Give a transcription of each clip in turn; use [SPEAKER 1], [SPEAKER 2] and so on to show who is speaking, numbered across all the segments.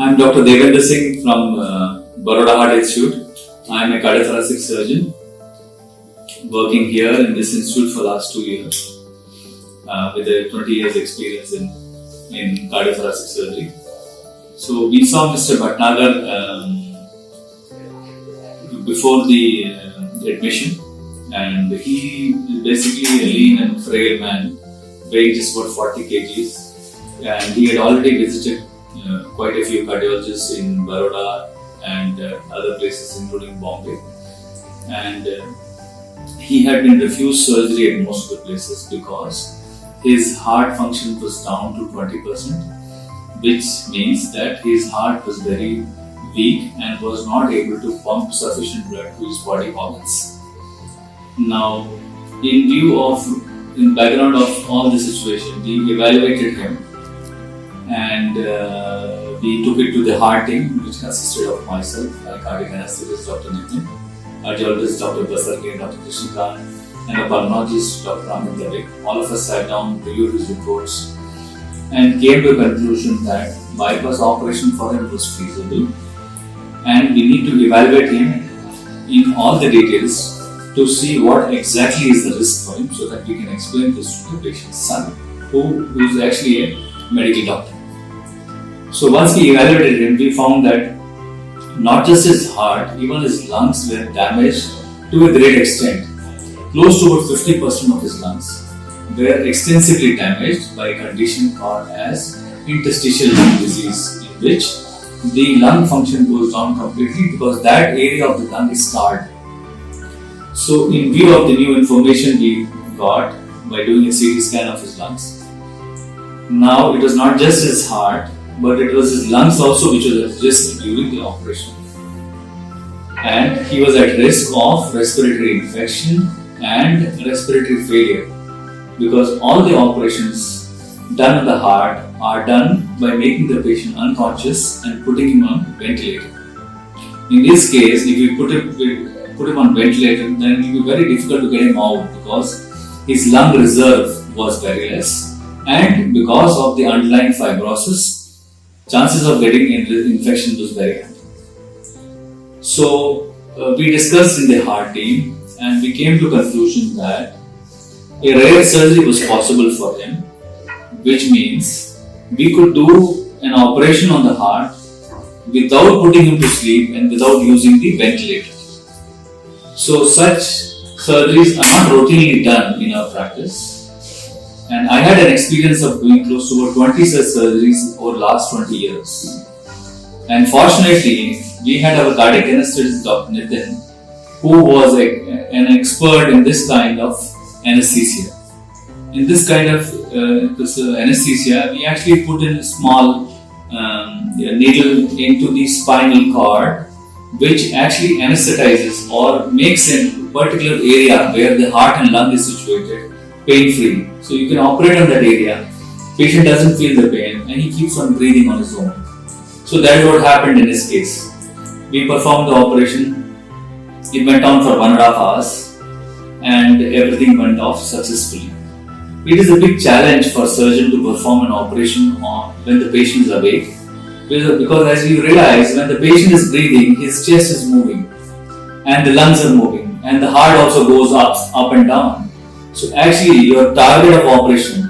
[SPEAKER 1] I'm Dr. Devendra Singh from Baroda Heart Institute. I'm a cardiothoracic surgeon working here in this institute for the last 2 years with a 20 years experience in cardiothoracic surgery. So we saw Mr. Bhatnagar before the admission, and he is basically a lean and frail man, weighing just about 40 kgs, and he had already visited quite a few cardiologists in Baroda and other places including Bombay, and he had been refused surgery at most of the places because his heart function was down to 20%, which means that his heart was very weak and was not able to pump sufficient blood to his body organs. Now, in background of all this situation, we evaluated him and we took it to the heart team, which consisted of myself, my cardiac anesthetist Dr. Nitin, cardiologist Dr. Basarke, Dr. Krishnikant, and a pulmonologist Dr. Amit Dave. All of us sat down, reviewed his reports, and came to a conclusion that bypass operation for him was feasible, and we need to evaluate him in all the details to see what exactly is the risk for him, so that we can explain this to the patient's son, who is actually a medical doctor. So once we evaluated him, we found that not just his heart, even his lungs were damaged to a great extent. Close to about 50% of his lungs were extensively damaged by a condition called as interstitial lung disease, in which the lung function goes down completely because that area of the lung is scarred. So in view of the new information we got by doing a CT scan of his lungs, now it was not just his heart, but it was his lungs also which was at risk during the operation. And he was at risk of respiratory infection and respiratory failure, because all the operations done on the heart are done by making the patient unconscious and putting him on ventilator. In this case, if we put him on ventilator, then it will be very difficult to get him out because his lung reserve was very less, and because of the underlying fibrosis, chances of getting infection was very high. So we discussed in the heart team, and we came to a conclusion that a rare surgery was possible for him, which means we could do an operation on the heart without putting him to sleep and without using the ventilator. So such surgeries are not routinely done in our practice. And I had an experience of doing close to about 20 such surgeries over the last 20 years. And fortunately, we had our cardiac anesthetist Dr. Nitin, who was an expert in this kind of anesthesia. In this kind of anesthesia, we actually put in a small needle into the spinal cord, which actually anesthetizes or makes a particular area where the heart and lung is situated pain-free. So you can operate on that area, patient doesn't feel the pain, and he keeps on breathing on his own. So that is what happened in this case. We performed the operation, it went on for 1.5 hours, and everything went off successfully. It is a big challenge for a surgeon to perform an operation when the patient is awake, because as you realize, when the patient is breathing, his chest is moving, and the lungs are moving, and the heart also goes up and down. So actually your target of operation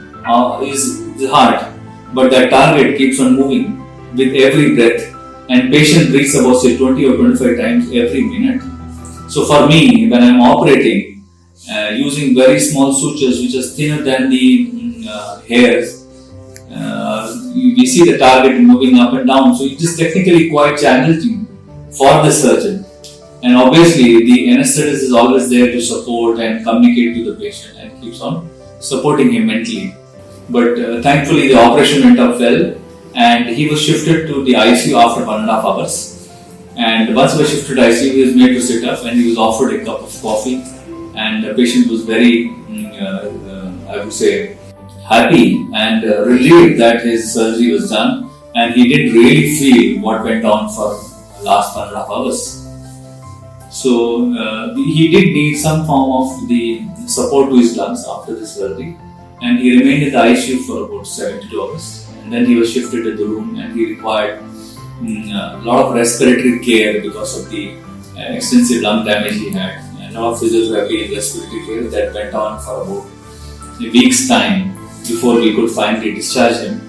[SPEAKER 1] is the heart, but that target keeps on moving with every breath, and patient breathes about say 20 or 25 times every minute. So for me, when I am operating using very small sutures which are thinner than the hairs, we see the target moving up and down. So it is technically quite challenging for the surgeon. And obviously, the anesthetist is always there to support and communicate to the patient and keeps on supporting him mentally. But thankfully, the operation went up well, and he was shifted to the ICU after 1.5 hours. And once he was shifted to ICU, he was made to sit up, and he was offered a cup of coffee. And the patient was very, I would say, happy and relieved that his surgery was done, and he didn't really feel what went on for the last 1.5 hours. So he did need some form of the support to his lungs after the surgery, and he remained in the ICU for about 72 hours. And then he was shifted to the room, and he required a lot of respiratory care because of the extensive lung damage he had. And a lot of physiotherapy and respiratory care that went on for about a week's time before we could finally discharge him.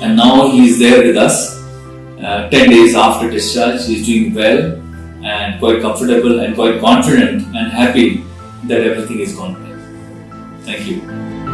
[SPEAKER 1] And now he is there with us 10 days after discharge. He is doing well and quite comfortable and quite confident and happy that everything is gone well. Thank you.